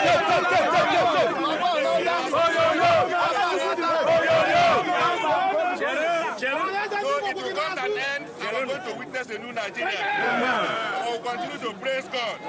We're going to witness a new Nigeria. We'll continue to praise God.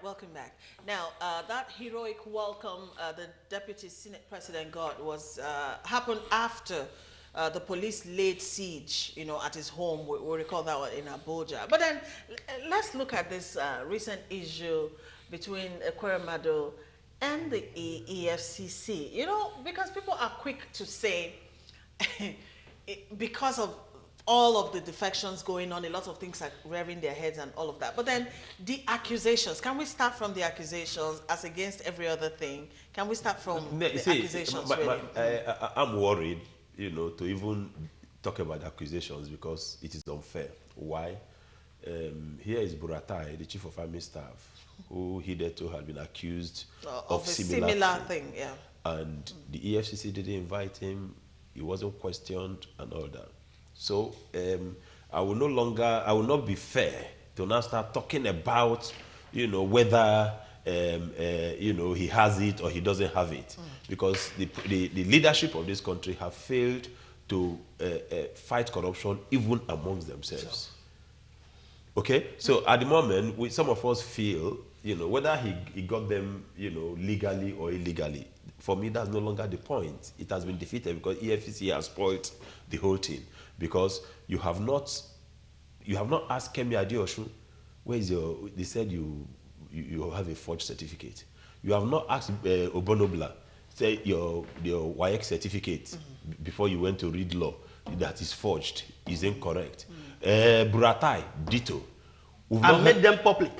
Welcome back. Now, that heroic welcome the Deputy Senate President got was happened after the police laid siege, at his home. We recall that one in Abuja. But then, let's look at this recent issue between Ekweremadu and the EFCC. Because people are quick to say, because of all of the defections going on, a lot of things are rearing their heads and all of that. But then the accusations, can we start from the accusations as against every other thing? Can we start from the accusations? I'm worried, to even talk about accusations because it is unfair. Why? Here is Buratai, the Chief of Army Staff, who hitherto had been accused of a similar thing. Yeah. And the EFCC didn't invite him, he wasn't questioned and all that. So I will not be fair to now start talking about, whether, he has it or he doesn't have it. Because the leadership of this country have failed to fight corruption even amongst themselves. Sure. Okay? So at the moment, some of us feel, whether he got them, legally or illegally. For me, that's no longer the point. It has been defeated because EFCC has spoiled the whole thing. Because you have not asked Kemi Adeosun, where is they said you have a forged certificate. You have not asked Obonobla, say your WAEC certificate before you went to read law, that is forged, is incorrect. Buratai, ditto. And made them public.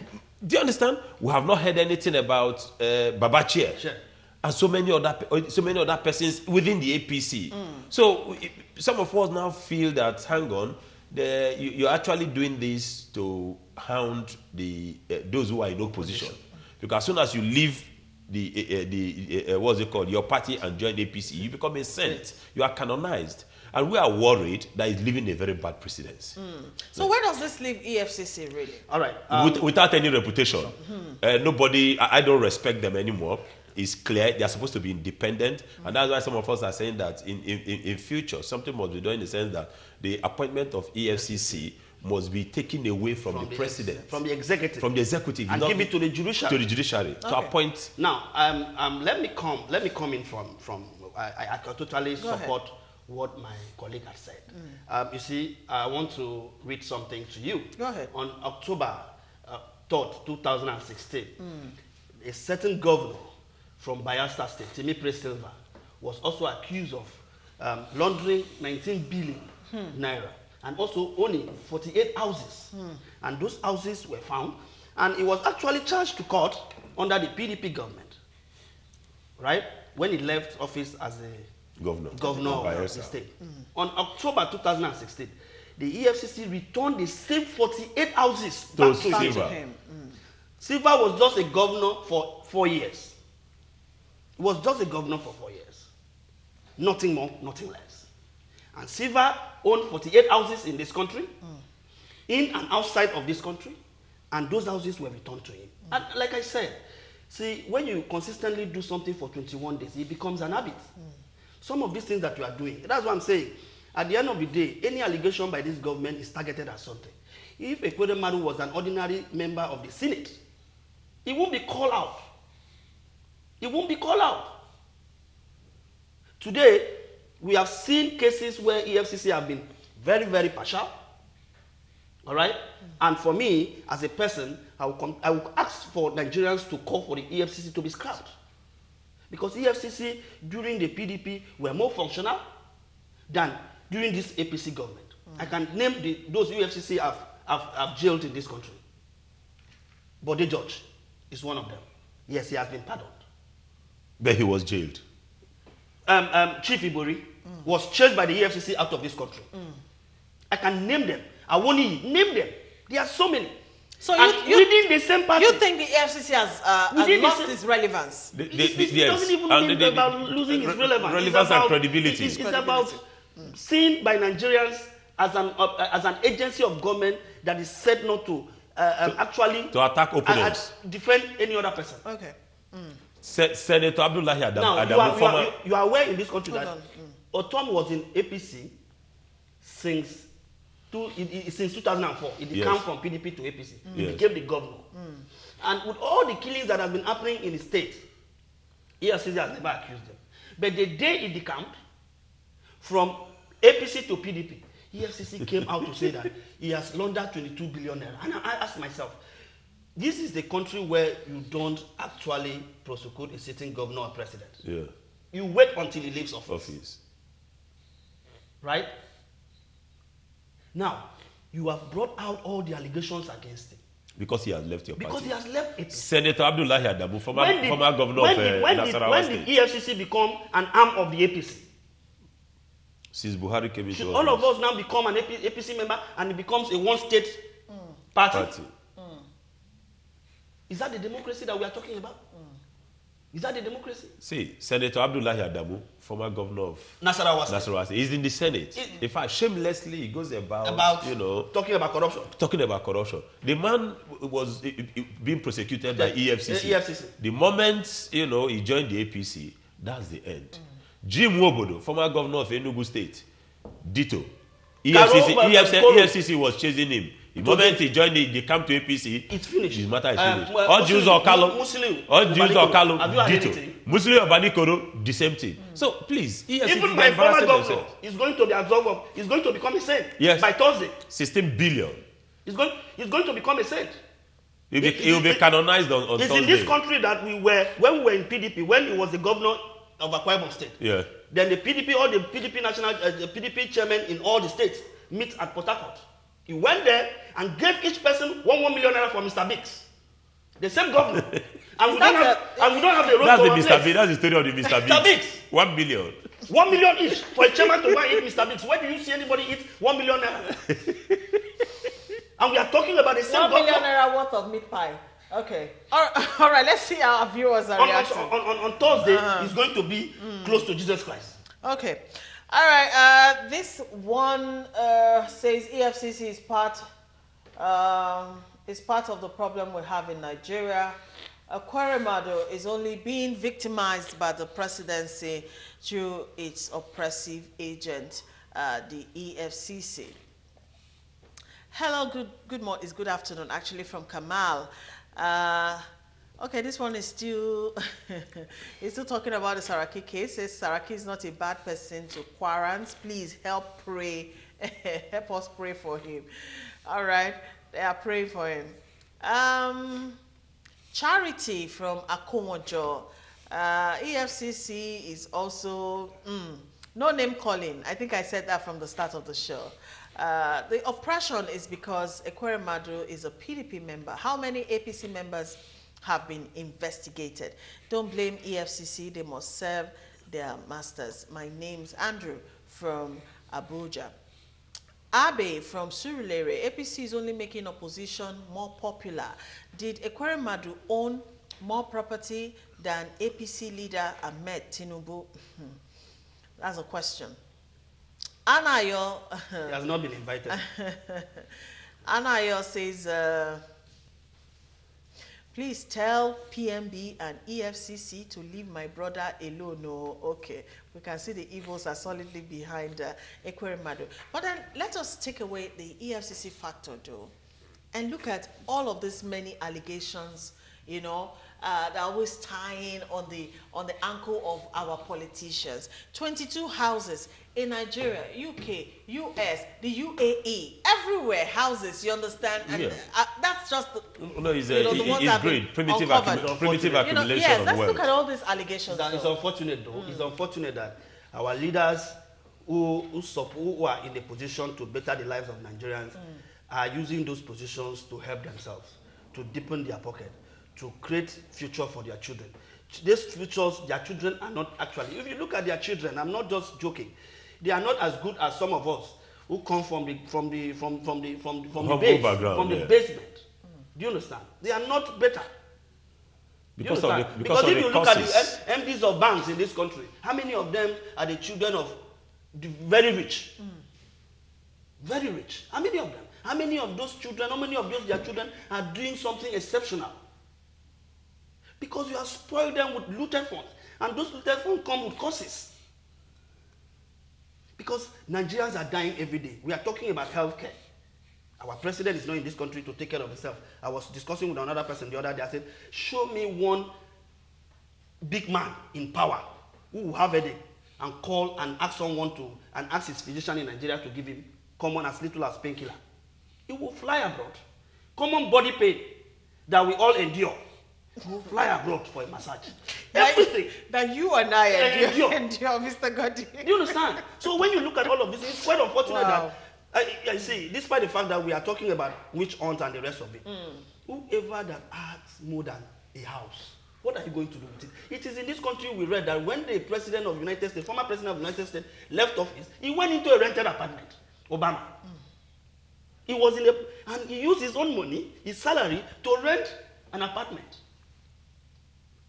Do you understand? We have not heard anything about Babachir. Sure. And so many other persons within the APC. So some of us now feel that, hang on, you're actually doing this to hound those who are in opposition. Because as soon as you leave what's it called, your party and join APC, you become a saint. You are canonized. And we are worried that it's leaving a very bad precedence. So where does this leave EFCC really? All right. Without any reputation. Nobody, I don't respect them anymore. It's clear they are supposed to be independent, and that's why some of us are saying that in future something must be done in the sense that the appointment of EFCC must be taken away from the president, from the executive, and give it to the judiciary. To appoint. Now, let me come in from. I totally support what my colleague has said. You see, I want to read something to you. Go ahead. On October 3rd, 2016, a certain governor from Bayelsa State, Timi Praise Silva, was also accused of laundering 19 billion naira and also owning 48 houses. And those houses were found, and he was actually charged to court under the PDP government, right? When he left office as a governor of the state. On October 2016, the EFCC returned the same 48 houses back to him. Silva was just a governor for 4 years. He was just a governor for 4 years. Nothing more, nothing less. And Silva owned 48 houses in this country, in and outside of this country, and those houses were returned to him. And like I said, see, when you consistently do something for 21 days, it becomes an habit. Some of these things that you are doing, that's what I'm saying. At the end of the day, any allegation by this government is targeted at something. If Ekweremadu was an ordinary member of the Senate, he won't be called out. He won't be called out. Today, we have seen cases where EFCC have been very, very partial. All right? And for me, as a person, I will ask for Nigerians to call for the EFCC to be scrapped. Because EFCC during the PDP were more functional than during this APC government. I can name those EFCC have jailed in this country. Bode George is one of them. Yes, he has been pardoned. But he was jailed. Chief Ibori was chased by the EFCC out of this country. I can name them. I won't name them. There are so many. So within the same party. You think the EFCC has lost its relevance? It doesn't even mean about losing its relevance. Relevance and credibility. It's about seen by Nigerians as an agency of government that is said not to actually to attack opponents, defend any other person. Okay. Senator Abdullahi Adamu. Now, you are aware in this country that Otom was in APC since 2004. It became from PDP to APC. He became the governor. And with all the killings that have been happening in the state, EFCC has never accused them. But the day it decamped from APC to PDP, EFCC came out to say that he has laundered 22 billion naira. And I asked myself, this is the country where you don't actually prosecute a sitting governor or president. Yeah. You wait until he leaves office. Right? Now, you have brought out all the allegations against him. Because he has left your party. party. Because he has left APC. Senator Abdullahi Adamu, former governor of Nasarawa State. When did EFCC become an arm of the APC? Since Buhari came into Should all of us now become an APC member and it becomes a one-state party? Is that the democracy that we are talking about? Is that the democracy? See, Senator Abdullahi Adamu, former governor of Nasarawa State, is in the Senate. In fact, shamelessly, he goes about talking about corruption. Talking about corruption. The man was being prosecuted by EFCC. The moment he joined the APC, that's the end. Jim Wobodo, former governor of Enugu State, ditto. EFCC was chasing him. The moment he joined the camp to APC, it's finished. His matter is finished. All Jews or Kalo, ditto. Muslim Obanikoro, the same thing. So please, even my former governor is going to be absorbed. He's going to become a saint by Thursday. 16 billion. He's going to become a saint. He will be canonized on Thursday. It's in this country that when we were in PDP, when he was the governor of Ekweremadu State. Yeah. Then the PDP, all the PDP national, the PDP chairman in all the states meet at Port Harcourt. He went there and gave each person 1 million naira for Mr. Biggs. The same governor. And we don't have the road. That's the Mr. Biggs. That's the story of the Mr. Biggs. 1 million. 1 million each for a chairman to go and eat Mr. Biggs. Where do you see anybody eat 1 million naira? And we are talking about the same governor. 1 million naira worth of meat pie. Okay. All right. Let's see how our viewers are reacting. On Thursday, it's going to be close to Jesus Christ. Okay. All right. This one says EFCC is part of the problem we have in Nigeria. Ekweremadu is only being victimized by the presidency through its oppressive agent, the EFCC. Hello, good morning. It's good afternoon, actually, from Kamal. Okay, this one is still it's still talking about the Saraki case. Says Saraki is not a bad person to quarrant. Please help us pray for him. All right, they are praying for him. Charity from Akomojo. EFCC is also no name calling. I think I said that from the start of the show. The oppression is because Ekweremadu is a PDP member. How many APC members have been investigated? Don't blame EFCC. They must serve their masters. My name's Andrew from Abuja. Abe from Surulere. APC is only making opposition more popular. Did Ekweremadu own more property than APC leader Ahmed Tinubu? That's a question. Anayo. He has not been invited. Anayo says, please tell PMB and EFCC to leave my brother alone. No, okay. We can see the evils are solidly behind Ekweremadu. But then let us take away the EFCC factor, though, and look at all of these many allegations, they're always tying on the ankle of our politicians. 22 houses in Nigeria, UK, US, the UAE, everywhere houses. You understand? And that's just the, no, it's great. Primitive accumulation yes, of let's wealth. look at all these allegations. It's unfortunate, though. It's unfortunate that our leaders who are in a position to better the lives of Nigerians are using those positions to help themselves, to deepen their pocket, to create future for their children. These futures, their children are not actually. If you look at their children, I'm not just joking. They are not as good as some of us who come from the basement. Do you understand? They are not better. Because if you look at the MDs of banks in this country, how many of them are the children of the very rich? Very rich. How many of them? How many of those children, their children are doing something exceptional? Because you have spoiled them with looted funds. And those looted funds come with costs. Because Nigerians are dying every day. We are talking about healthcare. Our president is not in this country to take care of himself. I was discussing with another person the other day. I said, show me one big man in power who will have a headache and call and ask someone to, and ask his physician in Nigeria to give him common as little as painkiller. He will fly abroad. Common body pain that we all endure. He will fly abroad for a massage. Everything. That you and I endure, Mr. Goddy. Do you understand? So when you look at all of this, it's quite unfortunate that, I see, despite the fact that we are talking about witch hunt and the rest of it, whoever that has more than a house, what are you going to do with it? It is in this country we read that when the president of the United States, former president of the United States, left office, he went into a rented apartment, Obama. He was and he used his own money, his salary, to rent an apartment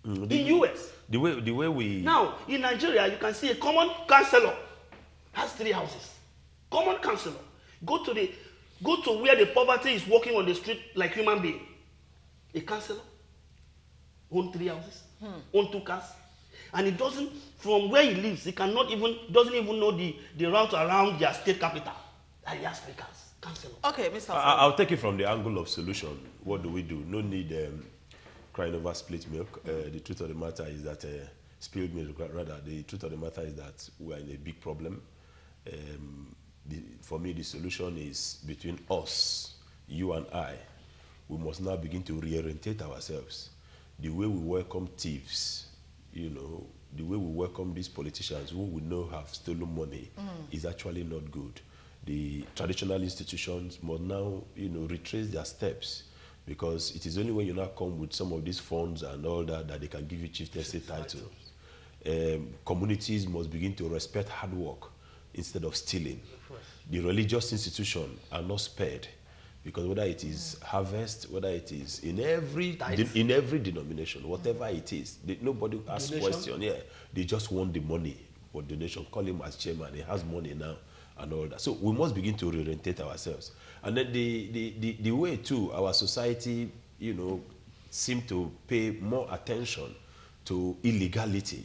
in US. The way we... Now, in Nigeria, you can see a common councillor has 3 houses. Common councillor. Go to where the poverty is walking on the street like human being. A councillor own 3 houses, own 2 cars. And he doesn't, from where he lives, he doesn't even know the route around their state capital. And he has 3 cars. Councillor. Okay, Mr. I'll take it from the angle of solution. What do we do? No need crying over split milk. The truth of the matter is that, spilled milk rather, the truth of the matter is that we are in a big problem. For me, the solution is between us, you and I. We must now begin to reorientate ourselves. The way we welcome thieves, the way we welcome these politicians who we know have stolen money is actually not good. The traditional institutions must now, retrace their steps, because it is only when you now come with some of these funds and all that they can give you chieftaincy title. Communities must begin to respect hard work instead of stealing. The religious institutions are not spared, because whether it is harvest, whether it is in every denomination, whatever it is, nobody asks question. Yeah, they just want the money for donation. Call him as chairman; he has money now, and all that. So we must begin to reorientate ourselves. And then the way too, our society, seem to pay more attention to illegality.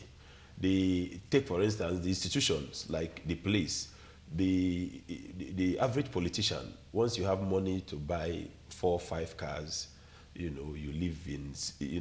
Take for instance the institutions like the police. The average politician, once you have money to buy 4 or 5 cars, you live in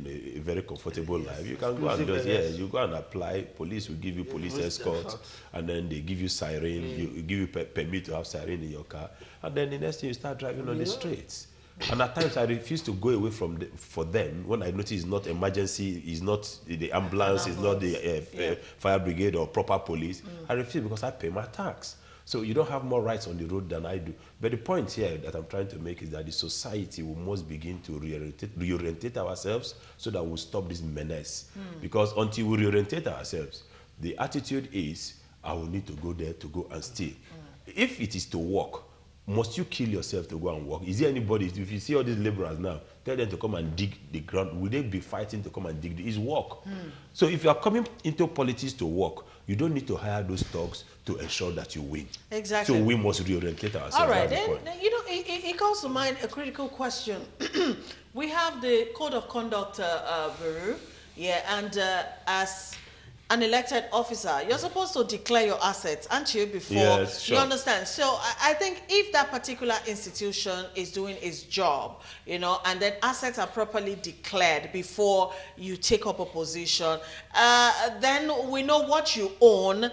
a very comfortable life. You can go and you go and apply. Police will give you police escort, and then they give you siren. You give you permit to have siren in your car, and then the next thing you start driving on the streets. And at times I refuse to go away for them when I notice it's not emergency, it's not the ambulance, it's not the fire brigade or proper police. I refuse because I pay my tax. So you don't have more rights on the road than I do. But the point here that I'm trying to make is that the society must begin to reorientate ourselves so that we'll stop this menace. Because until we reorientate ourselves, the attitude is, I will need to go there to go and steal. If it is to work, must you kill yourself to go and work? Is there anybody, if you see all these laborers now, tell them to come and dig the ground, will they be fighting to come and dig? It's work. So if you are coming into politics to work, you don't need to hire those thugs to ensure that you win. Exactly. So we must reorientate ourselves. All right, then, it calls to mind a critical question. We have the Code of Conduct Bureau, and an elected officer, you're supposed to declare your assets, aren't you, before Yes, sure. you understand? So I think if that particular institution is doing its job, you know, and then assets are properly declared before you take up a position, then we know what you own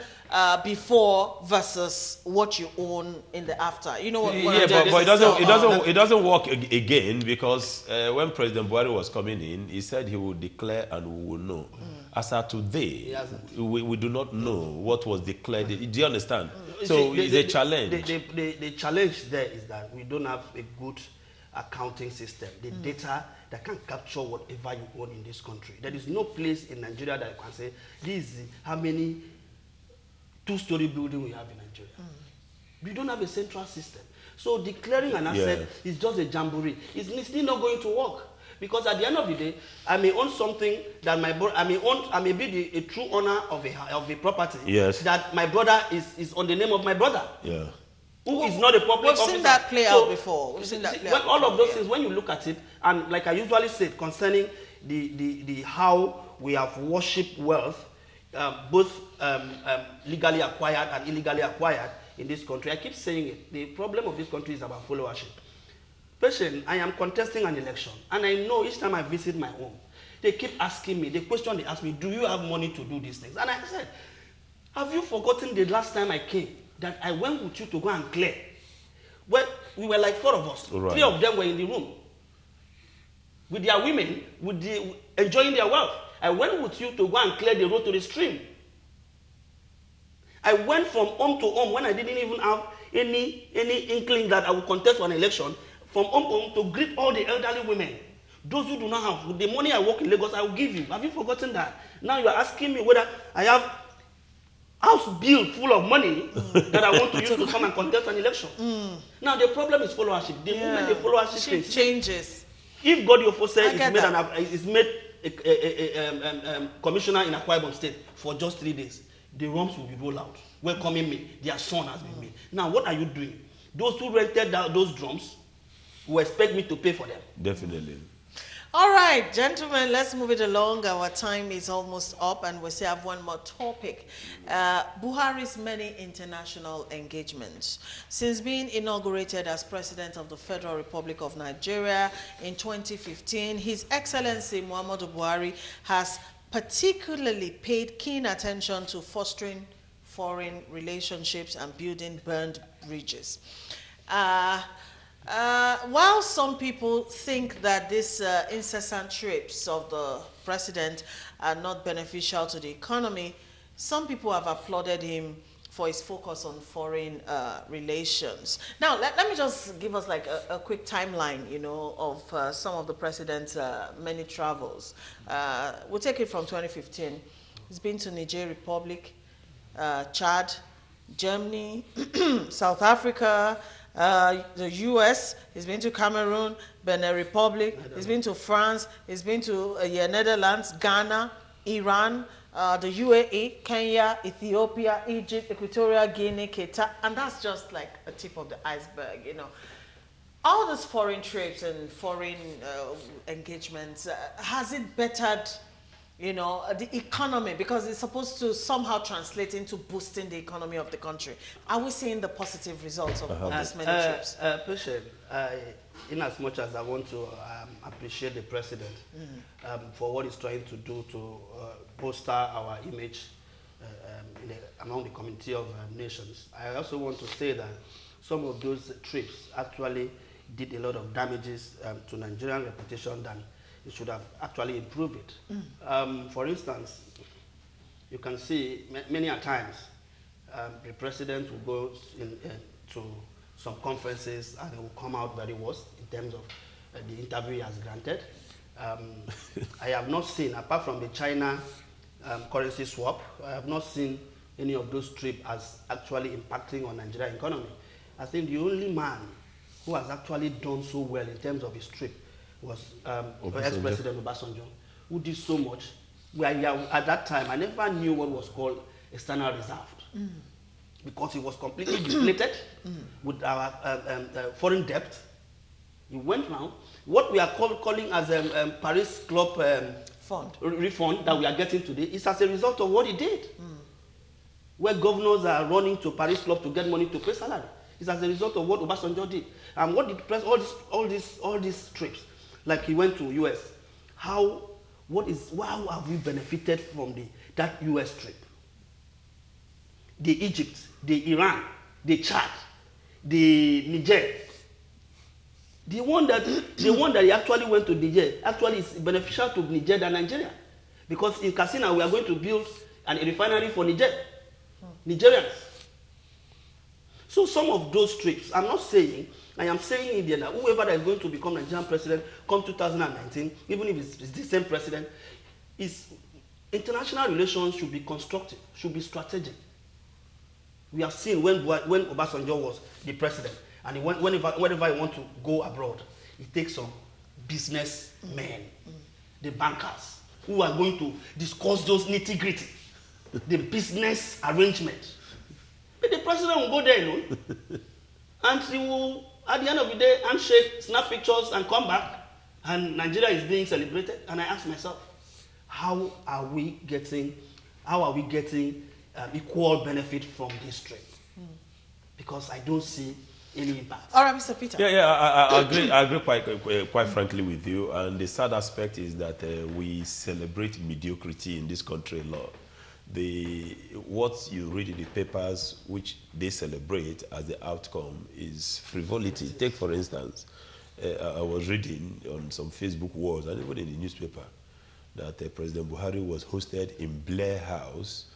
before versus what you own in the after. You know what? Yeah, but it doesn't work again, because when President Buhari was coming in, he said he would declare and we will know. As of today, we do not know what was declared. Do you understand? So it's a challenge. The challenge there is that we don't have a good accounting system. The data that can capture whatever you own in this country. There is no place in Nigeria that you can say, this is how many two-story building we have in Nigeria. We don't have a central system. So declaring an asset is just a jamboree. It's still not going to work. Because at the end of the day, I may own something that my brother, I may be a true owner of a property that my brother is on the name of my brother. Yeah. Who is not a public officer. We've seen that play out before. We've seen that play out all of those things, when you look at it, and like I usually say concerning the how we have worshipped wealth, both legally acquired and illegally acquired in this country. I keep saying it. The problem of this country is about followership. Patient, I am contesting an election, and I know each time I visit my home, they keep asking me, the question they ask me, do you have money to do these things? And I said, have you forgotten the last time I came, that I went with you to go and clear? Well, we were like 4 of us. Right. 3 of them were in the room with their women, enjoying their wealth. I went with you to go and clear the road to the stream. I went from home to home when I didn't even have any inkling that I would contest for an election, from home to home to greet all the elderly women. Those who do not have, with the money I work in Lagos, I will give you. Have you forgotten that? Now you are asking me whether I have house bill full of money that I want to use to come and contest an election. Now the problem is followership. The moment the followership changes. If God is made a commissioner in Akwa Ibom State for just 3 days, the ROMs will be rolled out, welcoming me. Their son has been made. Now what are you doing? Those who rented those drums will expect me to pay for them. Definitely. All right, gentlemen, let's move it along. Our time is almost up, and we still have one more topic. Buhari's many international engagements. Since being inaugurated as President of the Federal Republic of Nigeria in 2015, His Excellency Muhammadu Buhari has particularly paid keen attention to fostering foreign relationships and building burned bridges. While some people think that these incessant trips of the president are not beneficial to the economy, some people have applauded him for his focus on foreign relations. Now, let me just give us like a quick timeline, you know, of some of the president's many travels. We'll take it from 2015. He's been to Niger Republic, Chad, Germany, South Africa, the US, he's been to Cameroon, Benin Republic, he's been to France, he's been to Netherlands, Ghana, Iran, the UAE, Kenya, Ethiopia, Egypt, Equatorial Guinea, Qatar, and that's just like a tip of the iceberg, you know. All these foreign trips and foreign engagements, has it bettered, you know, the economy, because it's supposed to somehow translate into boosting the economy of the country? Are we seeing the positive results of these many trips? Patient, in as much as I want to appreciate the president for what he's trying to do to bolster our image among the community of nations, I also want to say that some of those trips actually did a lot of damages to Nigerian reputation than it should have actually improved it. For instance, you can see many a times the president will go to some conferences and he will come out very worse in terms of the interview he has granted. I have not seen, apart from the China currency swap, I have not seen any of those trips as actually impacting on Nigerian economy. I think the only man who has actually done so well in terms of his trip was ex-President Obasanjo, who did so much. At that time, I never knew what was called external reserve, because it was completely depleted with our foreign debt. He went round, what we are calling as Paris Club refund that we are getting today is as a result of what he did. Where governors are running to Paris Club to get money to pay salary. It's as a result of what Obasanjo did. And what did the president, all these trips, like he went to US, how have we benefited from that US trip? The Egypt, the Iran, the Chad, the Niger. The one that he actually went to Niger actually is beneficial to Niger than Nigeria. Because in Katsina we are going to build a refinery for Nigerians. So some of those trips, I am saying India that whoever that is going to become Nigerian president come 2019, even if it's the same president, international relations should be constructive, should be strategic. We have seen when Obasanjo was the president, and whenever he wants to go abroad, he takes some businessmen, the bankers, who are going to discuss those nitty-gritty, the business arrangement. But the president will go there alone, and he will, at the end of the day, handshake, snap pictures, and come back, and Nigeria is being celebrated. And I ask myself, how are we getting equal benefit from this trade? Because I don't see any impact. All right, Mr. Peter. I agree quite frankly with you. And the sad aspect is that we celebrate mediocrity in this country a lot. What you read in the papers, which they celebrate as the outcome, is frivolity. Take, for instance, I was reading on some Facebook walls and even in the newspaper that President Buhari was hosted in Blair House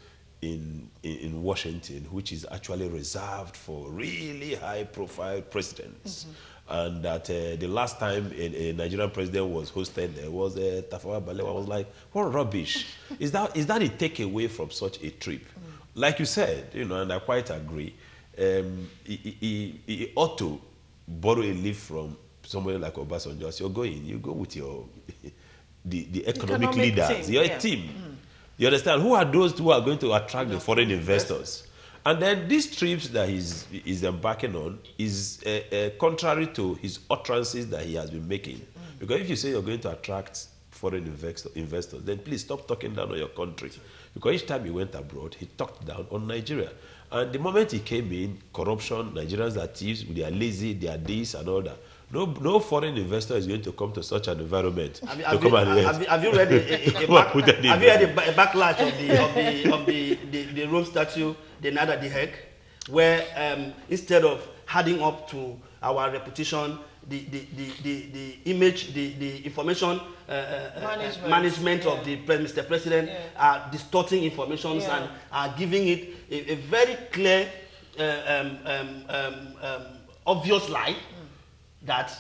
in Washington, which is actually reserved for really high-profile presidents. And that the last time a Nigerian president was hosted there was Tafawa Balewa. I was like, what rubbish. Is that a takeaway from such a trip? Like you said, and I quite agree, he ought to borrow a leaf from somebody like Obasanjo. As you're going, you go with the economic leaders, your team. You understand? Who are those who are going to attract the foreign investors? And then these trips that he's embarking on is contrary to his utterances that he has been making. Because if you say you're going to attract foreign investors, then please stop talking down on your country. Because each time he went abroad, he talked down on Nigeria. And the moment he came in, corruption, Nigerians are thieves, they are lazy, they are this and all that. No foreign investor is going to come to such an environment. Have you read a backlash of the Rome statue, the Nada the Hague, where instead of adding up to our reputation, the image, the information management of the Mr. President are distorting information and are giving it a very clear, obvious lie that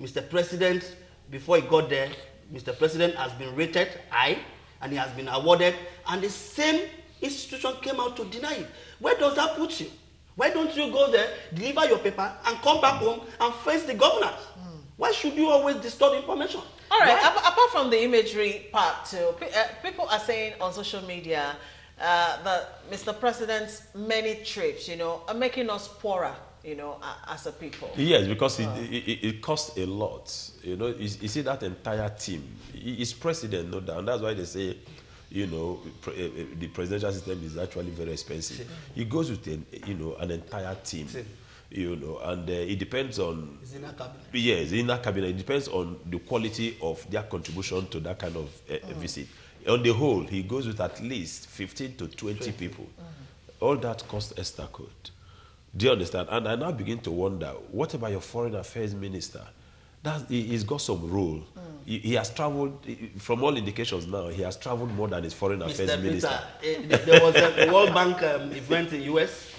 Mr. President, before he got there, Mr. President has been rated high and he has been awarded, and the same institution came out to deny it. Where does that put you? Why don't you go there, deliver your paper, and come back home and face the governors? Why should you always distort information? All right, apart from the imagery part too, people are saying on social media that Mr. President's many trips, are making us poorer, as a people. Yes, because it costs a lot. You see that entire team. He's president, no doubt, and that's why they say, the presidential system is actually very expensive. He goes with an entire team. And it depends on inner cabinet. It depends on the quality of their contribution to that kind of visit. On the whole, he goes with at least 15 to 20 people. All that costs extra code. Do you understand? And I now begin to wonder, what about your foreign affairs minister? He's got some role. He has traveled, from all indications now, he has traveled more than his foreign affairs minister. There was a World Bank event in the US,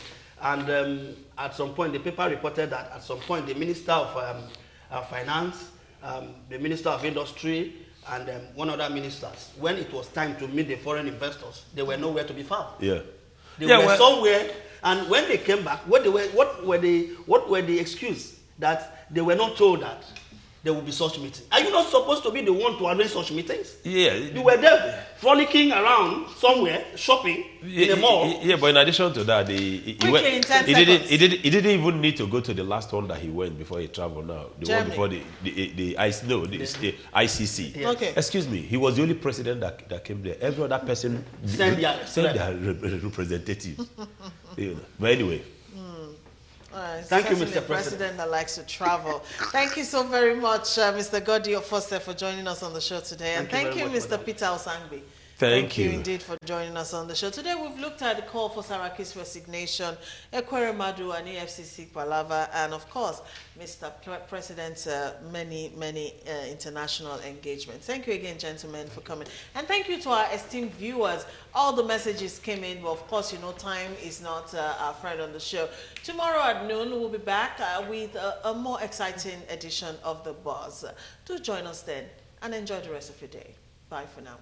and at some point, the paper reported that at some point, the Minister of Finance, the Minister of Industry, and one other ministers, when it was time to meet the foreign investors, they were nowhere to be found. They were somewhere, and when they came back, what were the excuse? That they were not told that there will be such meetings. Are you not supposed to be the one to arrange such meetings? Yeah. You were there frolicking around somewhere, shopping in a mall. Yeah, but in addition to that, he didn't even need to go to the last one that he went before he traveled now. The Germany. one before the ICC. Yeah. Okay. Excuse me, he was the only president that came there. Every other person Send their representative. You know. But anyway. Thank you, Certainly Mr. a president that likes to travel. Thank you so very much, Mr. Godi Foster, for joining us on the show today. And thank you, Mr. Peter Osangbi. Thank you indeed for joining us on the show. Today we've looked at the call for Saraki's resignation, Ekweremadu and EFCC palaver, and of course, Mr. President's many international engagements. Thank you again, gentlemen, for coming. And thank you to our esteemed viewers. All the messages came in, but of course, you know, time is not our friend on the show. Tomorrow at noon, we'll be back with a more exciting edition of The Buzz. Do join us then and enjoy the rest of your day. Bye for now.